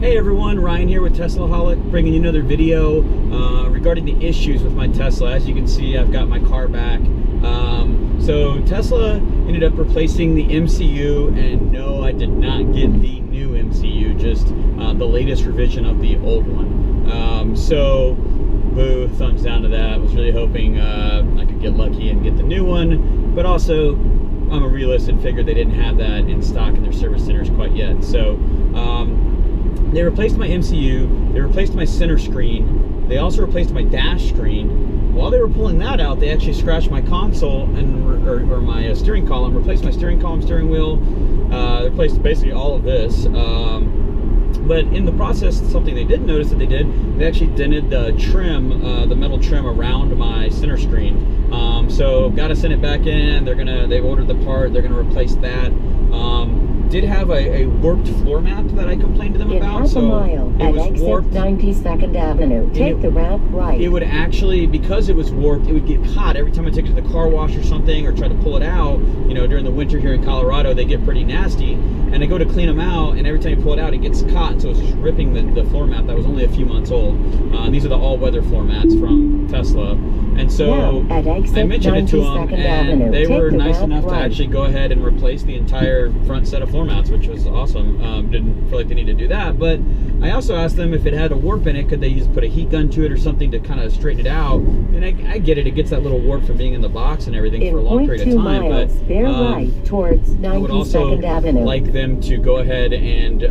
Hey everyone, Ryan here with Tesla Holic, bringing you another video regarding the issues with my Tesla. As you can see, I've got my car back. So Tesla ended up replacing the MCU, and no, I did not get the new MCU, just the latest revision of the old one. So boo, thumbs down to that. I was really hoping I could get lucky and get the new one, but also I'm a realist and figured they didn't have that in stock in their service centers quite yet. So they replaced my MCU, they replaced my center screen, they also replaced my dash screen. While they were pulling that out, they actually scratched my console and or my steering column, replaced my steering column, steering wheel, replaced basically all of this. But in the process, something they did notice that they actually dented the trim, the metal trim around my center screen. So got to send it back in. They ordered the part, they're gonna replace that. Did have a warped floor mat that I complained to them about. So mile it was exit warped. 92nd Avenue. Take the ramp right. It would actually, because it was warped, it would get caught every time I took it to the car wash or something, or try to pull it out. You know, during the winter here in Colorado, they get pretty nasty. And I go to clean them out, and every time you pull it out, it gets caught. And so it's just ripping the floor mat that was only a few months old. These are the all-weather floor mats from Tesla. And so I mentioned it to them, and they were nice enough to actually go ahead and replace the entire front set of floor mats, which was awesome. Didn't feel like they needed to do that, but I also asked them if it had a warp in it, could they just put a heat gun to it or something to kind of straighten it out. And I get it, it gets that little warp from being in the box and everything for a long period of time, miles, but bear right towards 92nd I would also Avenue. like them to go ahead and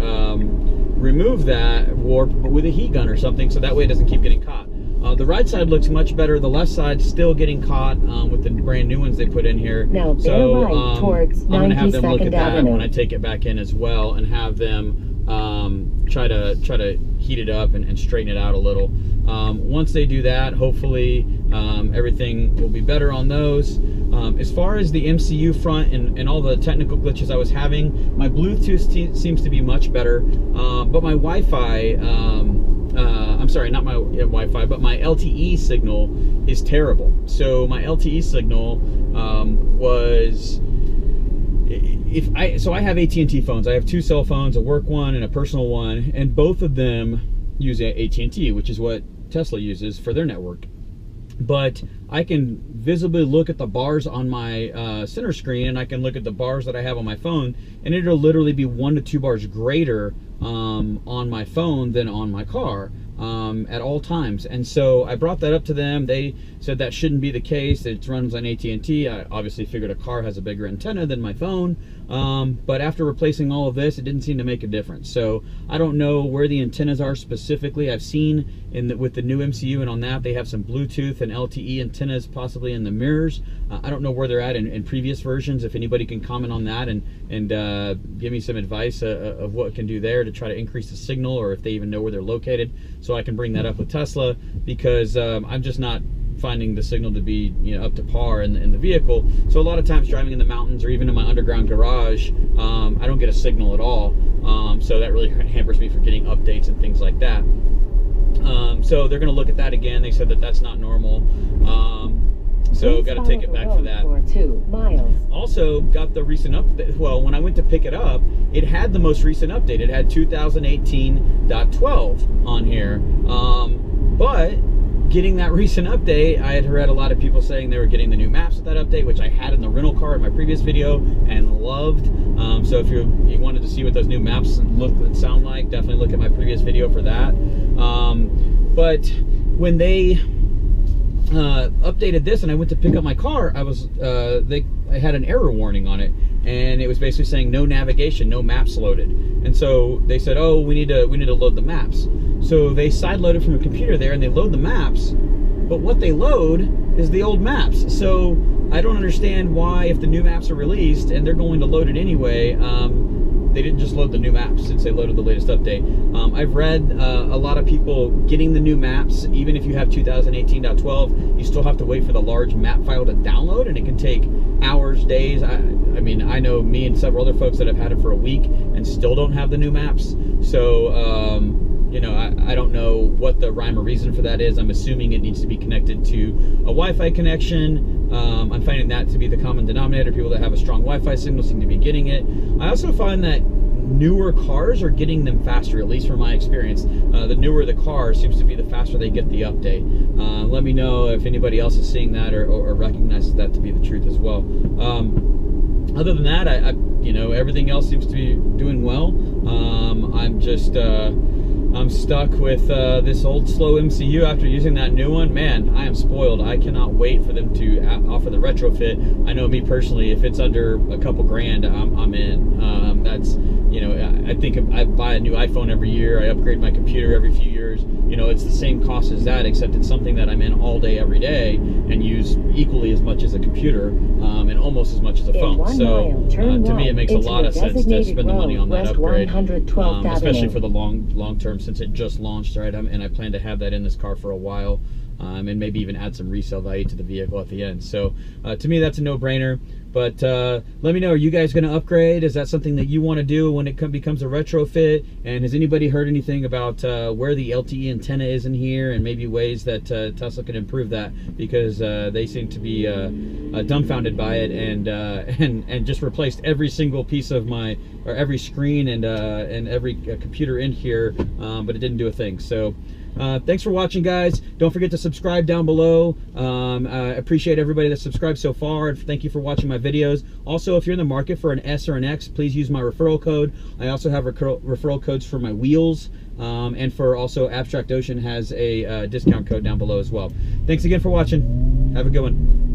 remove that warp with a heat gun or something, so that way it doesn't keep getting caught. The right side looks much better. The left side's still getting caught with the brand new ones they put in here. Now, so right towards I'm going to have them look at that Avenue. when I take it back in as well, and have them try to heat it up and straighten it out a little. Once they do that, hopefully everything will be better on those. As far as the MCU front and all the technical glitches I was having, my Bluetooth seems to be much better, but my Wi-Fi, I'm sorry, not my Wi-Fi, but my LTE signal is terrible. So my LTE signal was, so I have AT&T phones. I have two cell phones, a work one and a personal one, and both of them use AT&T, which is what Tesla uses for their network. But I can visibly look at the bars on my center screen, and I can look at the bars that I have on my phone, and it'll literally be 1 to 2 bars greater on my phone than on my car at all times. And so I brought that up to them. They said that shouldn't be the case. It runs on AT&T. I obviously figured a car has a bigger antenna than my phone, but after replacing all of this, it didn't seem to make a difference. So I don't know where the antennas are specifically. I've seen with the new MCU, and on that they have some Bluetooth and LTE antennas possibly in the mirrors. I don't know where they're at in previous versions. If anybody can comment on that and give me some advice of what it can do there to try to increase the signal, or if they even know where they're located, so I can bring that up with Tesla, because I'm just not finding the signal to be up to par in the vehicle. So a lot of times driving in the mountains or even in my underground garage, I don't get a signal at all. So that really hampers me for getting updates and things like that. So they're going to look at that again. They said that that's not normal. So got to take it back for that. 2 miles. Also got the recent update. Well, when I went to pick it up, it had the most recent update. It had 2018.12 on here. But getting that recent update, I had read a lot of people saying they were getting the new maps with that update, which I had in the rental car in my previous video and loved. So if you wanted to see what those new maps look and sound like, definitely look at my previous video for that. But when they updated this and I went to pick up my car, I had an error warning on it, and it was basically saying no navigation, no maps loaded. And so they said, oh, we need to load the maps. So they side loaded from a computer there, and they load the maps, but what they load is the old maps. So I don't understand why, if the new maps are released and they're going to load it anyway, they didn't just load the new maps since they loaded the latest update. I've read a lot of people getting the new maps, even if you have 2018.12, you still have to wait for the large map file to download, and it can take hours, days. I mean, I know me and several other folks that have had it for a week and still don't have the new maps. So, I don't know what the rhyme or reason for that is. I'm assuming it needs to be connected to a Wi-Fi connection. I'm finding that to be the common denominator. People that have a strong Wi-Fi signal seem to be getting it. I also find that newer cars are getting them faster, at least from my experience. The newer the car seems to be the faster they get the update. Let me know if anybody else is seeing that or recognizes that to be the truth as well. Other than that, I you know, everything else seems to be doing well. I'm just I'm stuck with this old slow MCU after using that new one. Man, I am spoiled. I cannot wait for them to offer the retrofit. I know me personally, if it's under a couple grand, I'm in. That's, you know, I think I buy a new iPhone every year. I upgrade my computer every few years. You know, it's the same cost as that, except it's something that I'm in all day, every day, and use equally as much as a computer, and almost as much as a phone. So to me, it makes a lot of sense to spend the money on that upgrade, especially for the long term, since it just launched, right? And I plan to have that in this car for a while, and maybe even add some resale value to the vehicle at the end. So to me, that's a no-brainer. But let me know, are you guys going to upgrade? Is that something that you want to do when it becomes a retrofit? And has anybody heard anything about where the LTE antenna is in here, and maybe ways that Tesla can improve that? Because they seem to be dumbfounded by it, and just replaced every single piece of or every screen and every computer in here, but it didn't do a thing. So thanks for watching, guys. Don't forget to subscribe down below. I appreciate everybody that subscribed so far, and thank you for watching my videos. Also, if you're in the market for an S or an X, please use my referral code. I also have referral codes for my wheels, and for also Abstract Ocean has a discount code down below as well. Thanks again for watching. Have a good one.